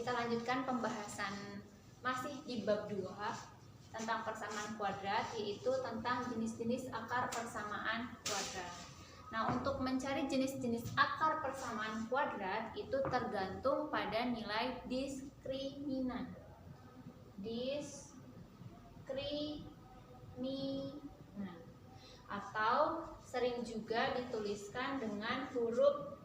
kita lanjutkan pembahasan masih di bab 2 tentang persamaan kuadrat, yaitu tentang jenis-jenis akar persamaan kuadrat. Nah, untuk mencari jenis-jenis akar persamaan kuadrat itu tergantung pada nilai diskriminan. Atau sering juga dituliskan dengan huruf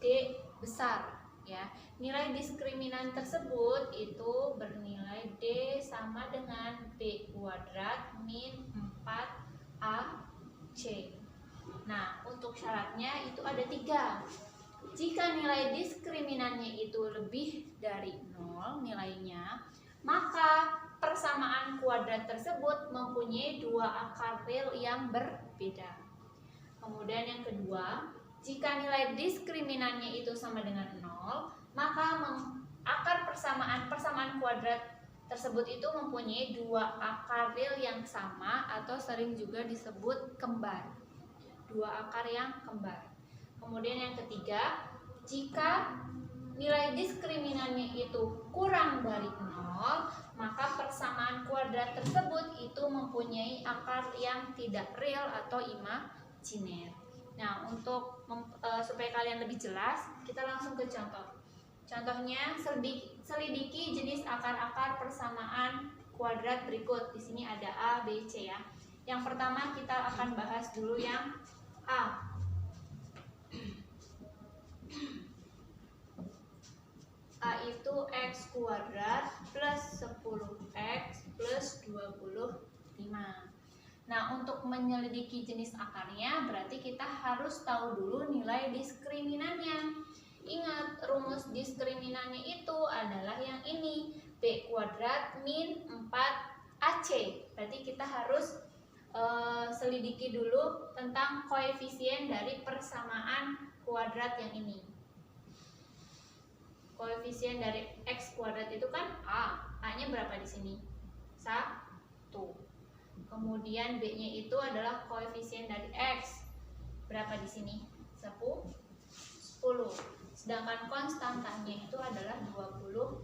D besar, ya. Nilai diskriminan tersebut itu bernilai D sama dengan B kuadrat min 4AC. Nah, untuk syaratnya itu ada 3. Jika nilai diskriminannya itu lebih dari 0 nilainya, maka persamaan kuadrat tersebut mempunyai 2 akar real yang berbeda. Kemudian yang kedua, jika nilai diskriminannya itu sama dengan 0, maka akar persamaan kuadrat tersebut itu mempunyai 2 akar real yang sama atau sering juga disebut kembar. 2 akar yang kembar. Kemudian yang ketiga, jika nilai diskriminannya itu kurang dari 0, maka persamaan kuadrat tersebut itu mempunyai akar yang tidak real atau imajiner. Nah, untuk supaya kalian lebih jelas, kita langsung ke contoh. Contohnya, selidiki jenis akar-akar persamaan kuadrat berikut. Di sini ada A, B, C ya. Yang pertama kita akan bahas dulu yang A. A itu X kuadrat plus 10X plus 25. Nah, untuk menyelidiki jenis akarnya berarti kita harus tahu dulu nilai diskriminannya. Ingat, rumus diskriminannya itu adalah yang ini, B kuadrat min 4AC. Berarti kita harus selidiki dulu tentang koefisien dari persamaan kuadrat yang ini. Koefisien dari X kuadrat itu kan A. A-nya berapa di sini? 1. Kemudian B-nya itu adalah koefisien dari X. Berapa di sini? 10. Sedangkan konstantanya itu adalah 25.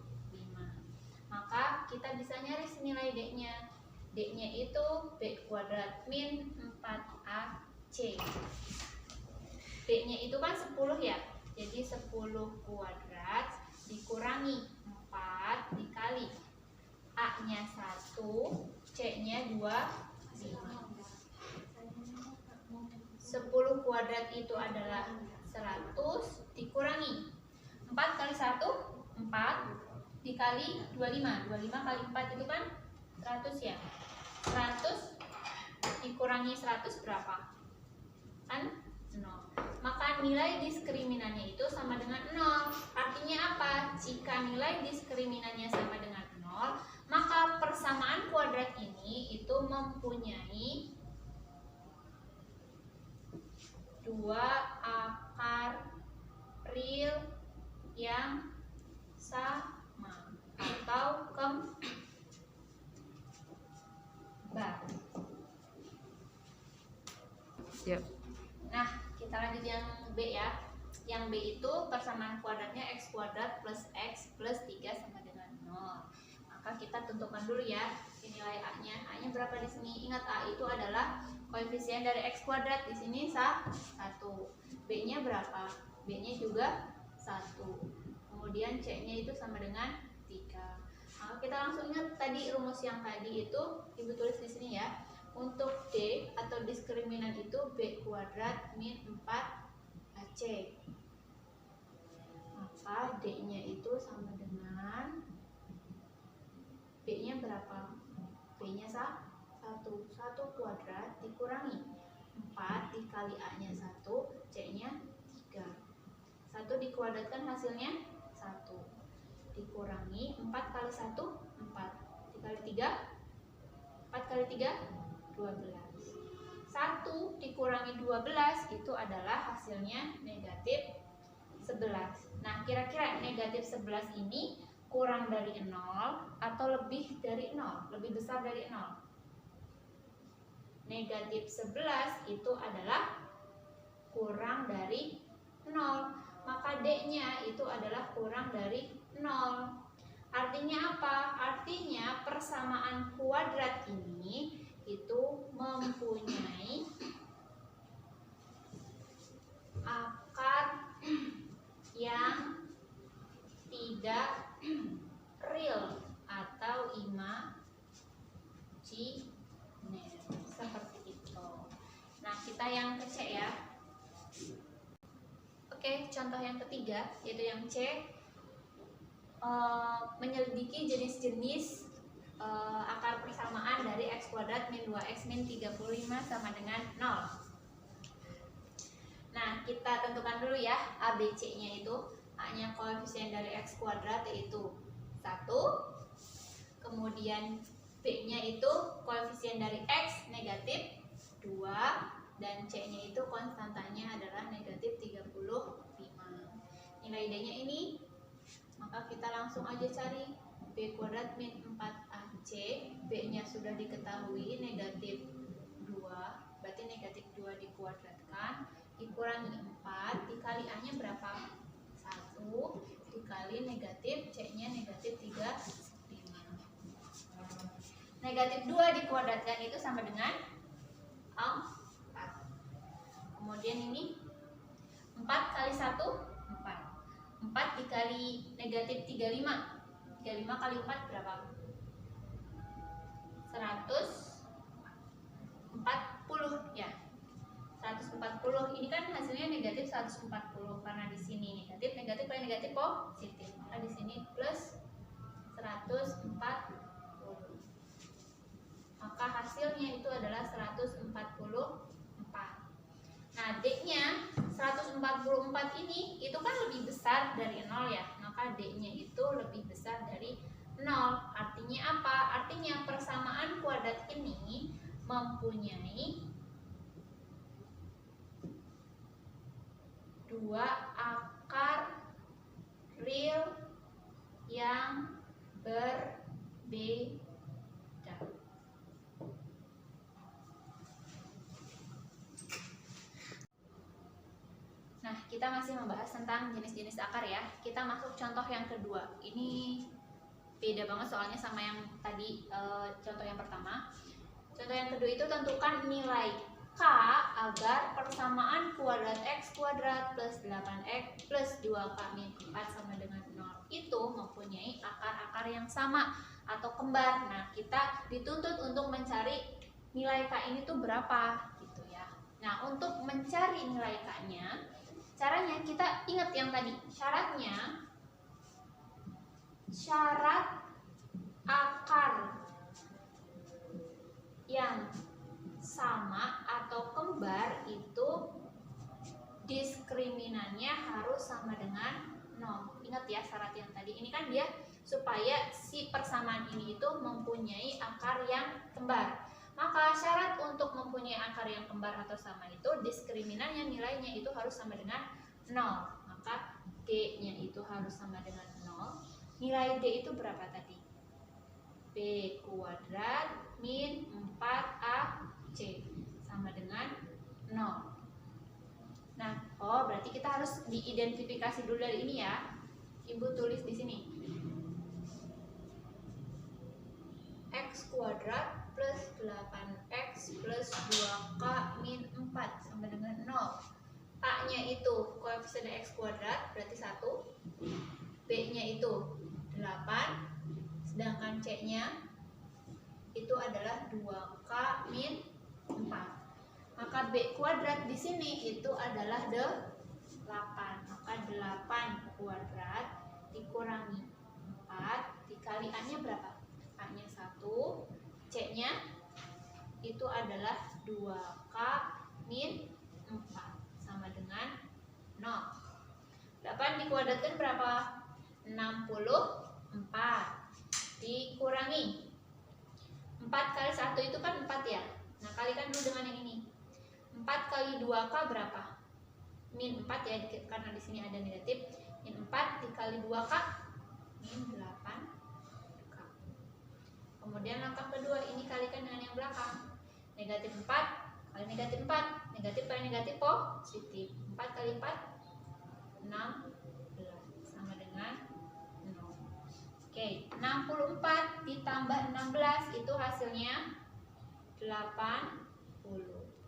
Maka kita bisa nyari nilai D-nya. D-nya itu B kuadrat min 4AC. B-nya itu kan 10 ya. Jadi 10 kuadrat dikurangi 4 dikali A-nya 1, C-nya 25. 10 kuadrat itu adalah 100 dikurangi 4 kali 1, 4 dikali 25. 25 kali 4 itu kan 100 ya. 100 dikurangi 100 berapa? Kan 0. Maka nilai diskriminannya itu sama dengan 0. Artinya apa? Jika nilai diskriminannya sama dengan 0, maka persamaan kuadrat ini itu mempunyai 2 akar real yang sama atau kembar. Yep. Nah, kita lanjut yang B ya. Yang B itu persamaan kuadratnya X kuadrat plus X plus 3 sama dengan 0. Maka kita tentukan dulu ya nilai A-nya. A-nya berapa di sini? Ingat, A itu adalah koefisien dari X kuadrat. Di sini 1. B-nya berapa? B-nya juga 1. Kemudian C-nya itu sama dengan 3. Maka kita langsung ingat tadi rumus yang tadi itu Ibu tulis di sini ya. Untuk D atau diskriminan itu B kuadrat min 4AC. Maka D-nya itu sama dengan B-nya berapa? B-nya 1. 1 kuadrat dikurangi 4 dikali A-nya 1, C-nya 3. 1 dikuadratkan hasilnya 1. Dikurangi 4 kali 1, 4. Dikali 3, 4 kali 3, 12. 1 dikurangi 12 itu adalah hasilnya negatif 11. Nah, kira-kira negatif 11 ini kurang dari 0 atau lebih dari 0? Lebih besar dari 0? Negatif 11 itu adalah kurang dari 0. maka D-nya itu adalah kurang dari 0. Artinya apa? Artinya persamaan kuadrat ini itu mempunyai akar yang tidak real atau imajiner, seperti itu. Nah, kita yang ke C ya. Oke, contoh yang ketiga yaitu yang C, menyelidiki jenis-jenis akar persamaan dari x kuadrat min 2x min 35 sama dengan 0. Nah, kita tentukan dulu ya A, B, C-nya itu. A-nya koefisien dari x kuadrat yaitu 1. Kemudian B-nya itu koefisien dari x negatif 2. Dan C-nya itu konstantanya adalah negatif 35. Nilai D-nya ini, maka kita langsung aja cari B kuadrat min 4AC. B-nya sudah diketahui negatif 2, berarti negatif 2 dikuadratkan, dikurangi 4, dikali A-nya berapa? 1, dikali negatif C-nya negatif 35. Negatif 2 dikuadratkan itu sama dengan 4. Kemudian ini 4 kali 1, 4. 4 dikali negatif 35. 35 kali 4 berapa? 140 ya. 140. Ini kan hasilnya negatif 140 karena di sini negatif, negatif kali negatif positif. Maka di sini plus 140. Maka hasilnya itu adalah 144. Nah, D-nya 144 ini itu kan lebih besar dari 0 ya. Maka D-nya itu lebih besar dari 0. Artinya apa? Artinya persamaan kuadrat ini mempunyai dua akar real yang berbeda. Nah, kita masih membahas tentang jenis-jenis akar ya. Kita masuk contoh yang kedua. Ini beda banget soalnya sama yang tadi contoh yang pertama. Contoh yang kedua itu tentukan nilai K agar persamaan kuadrat X kuadrat plus 8X plus 2K min 4 sama dengan 0 itu mempunyai akar-akar yang sama atau kembar. Nah, kita dituntut untuk mencari nilai K ini tuh berapa gitu ya. Nah, untuk mencari nilai K-nya, caranya kita ingat yang tadi, syaratnya syarat akar yang sama atau kembar itu diskriminannya harus sama dengan 0. Ingat ya syarat yang tadi. Ini kan dia supaya si persamaan ini itu mempunyai akar yang kembar. Maka syarat untuk mempunyai akar yang kembar atau sama itu diskriminannya nilainya itu harus sama dengan 0. Maka D-nya itu harus sama dengan 0. Nilai D itu berapa tadi? B kuadrat min 4AC sama dengan 0. Nah, berarti kita harus diidentifikasi dulu dari ini ya. Ibu tulis di sini. X kuadrat plus 8X plus 2K min 4 sama dengan 0. A-nya itu koefisien X kuadrat berarti 1. B-nya itu 8. Sedangkan C-nya itu adalah 2K min 4. Maka B kuadrat di sini itu adalah 8. Maka 8 kuadrat dikurangi 4 dikali A-nya berapa? A-nya 1, C-nya itu adalah 2K min 4 sama dengan 0. 8 dikuadratkan berapa? 64 dikurangi 4 kali 1 itu kan 4 ya. Nah, kalikan dulu dengan yang ini. 4 kali 2K berapa? Min 4 ya, karena di sini ada negatif. Min 4 dikali 2K min 8K. Kemudian langkah kedua, ini kalikan dengan yang belakang. Negatif 4 kali negatif 4. Negatif kali negatif positif. 4 kali 4 16. 64 ditambah 16 itu hasilnya 80.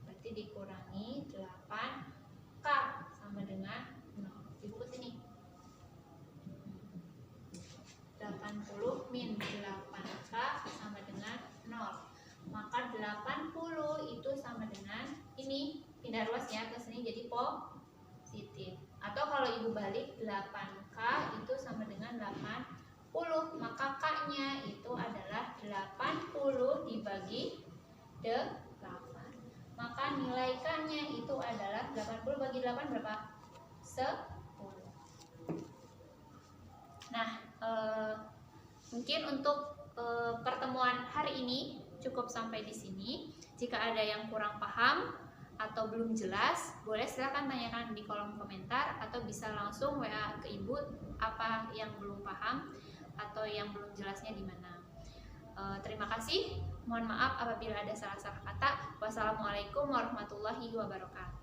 Berarti dikurangi 8K sama dengan 0. Ibu ke sini. 80 min 8K sama dengan 0. Maka 80 itu sama dengan ini, pindah ruas ya ke sini jadi positif. Atau kalau ibu balik 8K itu sama dengan 80, maka K-nya itu adalah 80 dibagi 8. Maka nilai K-nya itu adalah 80 bagi 8 berapa? 10. Nah, mungkin untuk pertemuan hari ini cukup sampai di sini. Jika ada yang kurang paham atau belum jelas, boleh silakan tanyakan di kolom komentar atau bisa langsung WA ke ibu apa yang belum paham atau yang belum jelasnya di mana. Terima kasih. Mohon maaf apabila ada salah-salah kata. Wassalamualaikum warahmatullahi wabarakatuh.